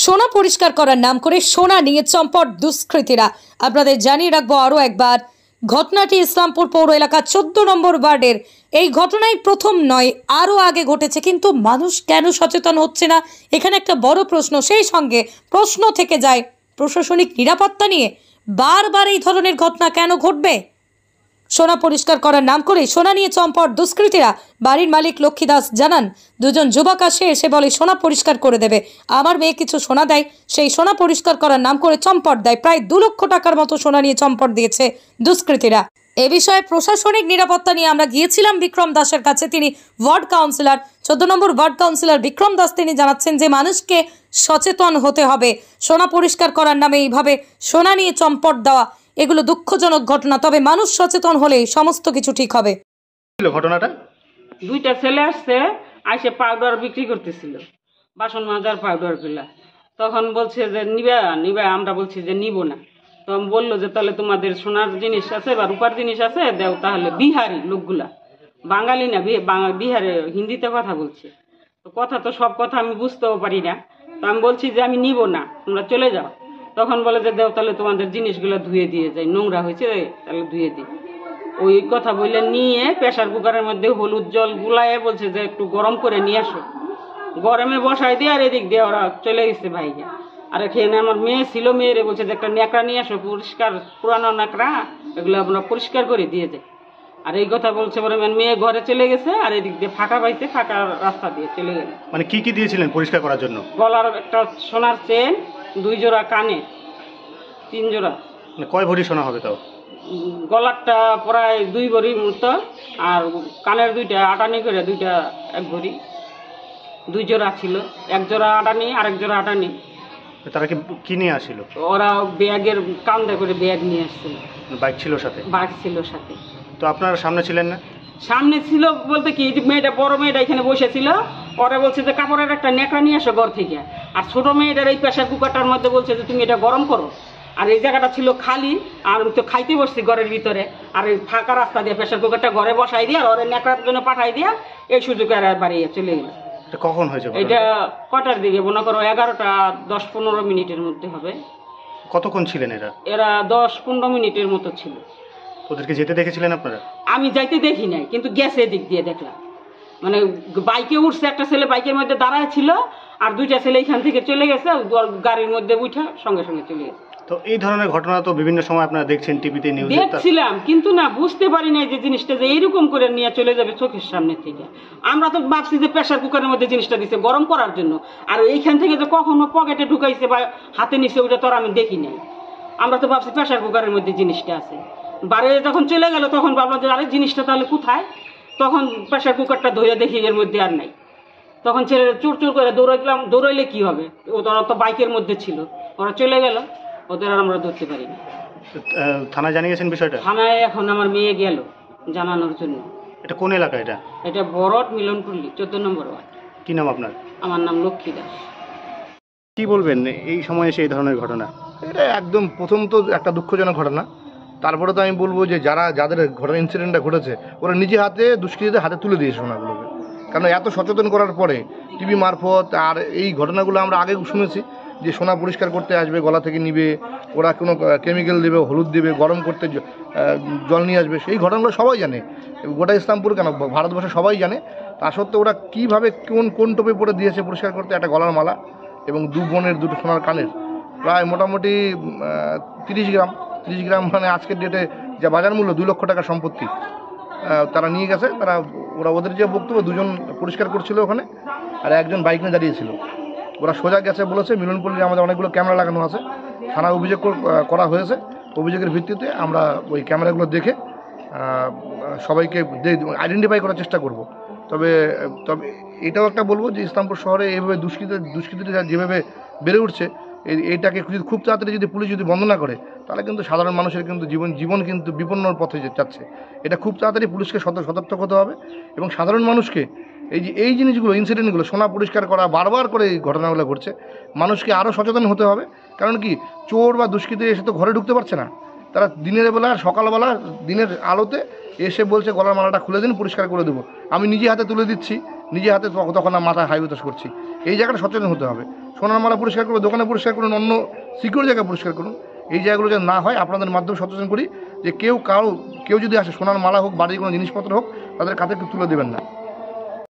সোনা পরিষ্কার করার নাম করে সোনা নিয়ে চম্পট দুষ্কৃতীরা। আপনাদের জানিয়ে রাখবো আরও একবার, ঘটনাটি ইসলামপুর পৌর এলাকা 14 নম্বর ওয়ার্ডের। এই ঘটনাই প্রথম নয়, আরও আগে ঘটেছে, কিন্তু মানুষ কেন সচেতন হচ্ছে না, এখানে একটা বড় প্রশ্ন। সেই সঙ্গে প্রশ্ন থেকে যায় প্রশাসনিক নিরাপত্তা নিয়ে। বারবার এই ধরনের ঘটনা কেন ঘটবে? সোনা পরিষ্কার করার নাম করে সোনা নিয়ে চম্পট দুষ্কৃতীরা। বাড়ির মালিক লক্ষ্মী দাস জানান, দুজন যুবক এসে বলে সোনা পরিষ্কার করে দেবে। আমার মেয়ে কিছু সোনা দেয়, সেই সোনা পরিষ্কার করার নাম করে চম্পট দেয়। প্রায় 2 লক্ষ টাকার মতো সোনা নিয়ে চম্পট দিয়েছে দুষ্কৃতীরা। এ বিষয়ে প্রশাসনিক নিরাপত্তা নিয়ে আমরা গিয়েছিলাম বিক্রম দাসের কাছে। তিনি ওয়ার্ড কাউন্সিলর, 14 নম্বর ওয়ার্ড কাউন্সিলর বিক্রম দাস। তিনি জানাচ্ছেন যে মানুষকে সচেতন হতে হবে। সোনা পরিষ্কার করার নামে এইভাবে সোনা নিয়ে চম্পট দেওয়া, এগুলো দুঃখজনক ঘটনা। তবে মানুষ সচেতন হলেই সমস্ত কিছু ঠিক হবে। ঘটনাটা দুইটা ছেলে আসছে, আইসে পাউডার বিক্রি করতেছিল, বাসন মাজার পাউডার গুলা। তখন বলছে যে নিবে, আমরা বলছি যে নিব না। তখন বললো যে তাহলে তোমাদের সোনার জিনিস আছে বা রূপার জিনিস আছে দেও। তাহলে বিহারি লোকগুলা, বাঙালি না, বিহারে হিন্দিতে কথা বলছে। তো কথা তো সব কথা আমি বুঝতেও পারি না। তো আমি বলছি যে আমি নিব না, তোমরা চলে যাও। তখন বলে যে দেও তাহলে তোমাদের জিনিসগুলো ধুয়ে দিয়ে যাই, নোংরা হয়েছে তাহলে ধুয়ে দিই। ওই কথা বলে নিয়ে প্রেসার কুকারের মধ্যে হলুদ জল গুলায় বলছে যে একটু গরম করে নিয়ে আসো। গরমে বসাই দিয়ে আর এদিক দিয়ে ওরা চলে গেছে ভাইকে। আর এখানে আমার মেয়ে ছিল, মেয়েরে বলছে যে একটা ন্যাকড়া নিয়ে আসো, পরিষ্কার পুরানো ন্যাকড়া, এগুলো আমরা পরিষ্কার করে দিয়ে যাই। আর এই কথা বলছে পরে মেয়ে ঘরে চলে গেছে, আর এদিক দিয়ে ফাঁকা পাইছে, ফাঁকা রাস্তা দিয়ে চলে গেল। মানে কি কি দিয়েছিলেন পরিষ্কার করার জন্য? গলার একটা সোনার চেন, 2 জোড়া কানে, 3 জোড়া। মানে কয় ভরি সোনা হবে তাও? গলারটা প্রায় 2 ভরি মতো, আর কানের 2টা আটানি করে, 2টা 1 ভরি, 2 জোড়া ছিল। 1 জোড়া আটানি আর 1 জোড়া আটানি। তারা কি নিয়ে আসছিল? ওরা ব্যাগের কান্দে করে ব্যাগ নিয়ে আসছিল। বাইক ছিল সাথে? বাইক ছিল সাথে। তো আপনারা সামনে ছিলেন না? সামনে ছিল বলতে কি, মেয়েটা, বড় মেয়েটা এখানে বসেছিল। ওরা বলছে যে কাপড়ের একটা ন্যাকড়া নিয়ে আসো ঘর থেকে। আর ছোট মেয়েটার এই প্রেসার কুকারটার মধ্যে বলছে যে তুমি এটা গরম করো। আর এই জায়গাটা ছিল খালি, আর আমি তো খাইতে বসছি ঘরের ভিতরে। আর এই ফাঁকা রাস্তা দিয়ে প্রেসার কুকারটা ঘরে বসাই দিয়ে আর ওরা ন্যাকড়ার জন্য পাঠাই দিয়া এই সুযোগে আর বাড়িয়ে চলে গেল। কখন হয়েছে এটা? কটার দিকে মনে করো 11টা 10-15 মিনিটের মধ্যে হবে। কতক্ষণ ছিলেন এরা? এরা 10-15 মিনিটের মতো ছিল। ওদেরকে যেতে দেখেছিলেন আপনারা? আমি যাইতে দেখি নাই, কিন্তু গেছে দিক দিয়ে দেখলাম। মানে বাইকে উঠছে, একটা ছেলে বাইকের মধ্যে দাঁড়ায় ছিল, আর 2টা ছেলে এখান থেকে চলে গেছে, গাড়ির মধ্যে উঠে সঙ্গে সঙ্গে চলে গেছে। তো এই ধরনের ঘটনা তো বিভিন্ন সময় আপনারা দেখছেন টিভিতে, নিউজে দেখছিলাম, কিন্তু না বুঝতে পারি নাই যে জিনিসটা যে এইরকম করে নিয়ে চলে যাবে চোখের সামনে থেকে। আমরা তো ভাবছি যে প্রেসার কুকারের মধ্যে জিনিসটা দিচ্ছে গরম করার জন্য, আর এইখান থেকে যে কখনো পকেটে ঢুকাইছে বা হাতে নিচ্ছে ওইটা তো আমি দেখি নাই। আমরা তো ভাবছি প্রেসার কুকারের মধ্যে জিনিসটা আছে। বারে যখন চলে গেল তখন ভাবলাম যে আরে জিনিসটা তাহলে কোথায়। তখন প্রেসার কুকারটা ধরে দেখি এর মধ্যে আর নাই। তখন ছেলে চুর চুর করে দৌড়াইলাম। দৌড়াইলে কি হবে, ওরা তো বাইকের মধ্যে ছিল, ওরা চলে গেল, ওদের আর আমরা ধরতে পারিনি। থানায় জানিয়েছেন বিষয়টা? থানায় এখন আমার মেয়ে গেল জানানোর জন্য। এটা কোন এলাকা? এটা বড়ট মিলনপল্লী, 14 নম্বর ওয়ার্ড। কি নাম আপনার? আমার নাম লক্ষ্মী দাস। কি বলবেন এই সময় এসে এই ধরনের ঘটনা? এটা একদম প্রথম তো একটা দুঃখজনক ঘটনা। তারপরে তো আমি বলবো যে যাদের ঘটনা ইনসিডেন্টটা ঘটেছে ওরা নিজে হাতে দুষ্কৃতীদের হাতে তুলে দিয়েছে সোনাগুলোকে। কারণ এত সচেতন করার পরে টিভি মারফত আর এই ঘটনাগুলো আমরা আগে শুনেছি যে সোনা পরিষ্কার করতে আসবে, গলা থেকে নিবে, ওরা কোনো কেমিক্যাল দেবে, হলুদ দেবে, গরম করতে জল নিয়ে আসবে। সেই ঘটনাগুলো সবাই জানে, গোটা ইসলামপুর কেন ভারতবর্ষে সবাই জানে। তা সত্ত্বেও ওরা কীভাবে কোন টোপে পরে দিয়েছে পরিষ্কার করতে, একটা গলার মালা এবং 2 বোনের 2টো সোনার কানের, প্রায় মোটামুটি 30 গ্রাম, মানে আজকের ডেটে যা বাজার মূল্য 2 লক্ষ টাকা সম্পত্তি তারা নিয়ে গেছে। ওদের যে বক্তব্য, 2জন পরিষ্কার করছিল ওখানে আর 1জন বাইক নিয়ে দাঁড়িয়েছিল। ওরা সোজা গেছে বলেছে। মিলনপল্লী আমাদের অনেকগুলো ক্যামেরা লাগানো আছে, থানায় অভিযোগ করা হয়েছে। অভিযোগের ভিত্তিতে আমরা ওই ক্যামেরাগুলো দেখে সবাইকে আইডেন্টিফাই করার চেষ্টা করব। তবে এটাও একটা বলবো যে ইসলামপুর শহরে এইভাবে দুষ্কৃতীরা যেভাবে বেড়ে উঠছে, এইটাকে খুব তাড়াতাড়ি যদি পুলিশ যদি বন্ধ না করে তাহলে কিন্তু সাধারণ মানুষের কিন্তু জীবন কিন্তু বিপন্নর পথে যাচ্ছে। এটা খুব তাড়াতাড়ি পুলিশকে সতর্ক হতে হবে এবং সাধারণ মানুষকে এই জিনিসগুলো, ইনসিডেন্টগুলো, সোনা পরিষ্কার করা, বারবার করে এই ঘটনাগুলো ঘটছে, মানুষকে আরও সচেতন হতে হবে। কারণ কি, চোর বা দুষ্কৃতী এসে তো ঘরে ঢুকতে পারছে না। তারা দিনের বেলা, সকালবেলা, দিনের আলোতে এসে বলছে গলার মালাটা খুলে দিন, পরিষ্কার করে দেবো। আমি নিজে হাতে তুলে দিচ্ছি, নিজে হাতে, তখন মাথায় হাই উতাস করছি। এই জায়গাটা সচেতন হতে হবে। সোনার মালা পরিষ্কার করুন, দোকানে পরিষ্কার করুন, অন্য সিকিউর জায়গায় পরিষ্কার করুন। এই জায়গাগুলো যেন না হয় আপনাদের মাধ্যমে সচেতন করি যে কেউ যদি আসে সোনার মালা হোক, বাড়ির কোনো জিনিসপত্র হোক, তাদের কাছে একটু তুলে দেবেন না।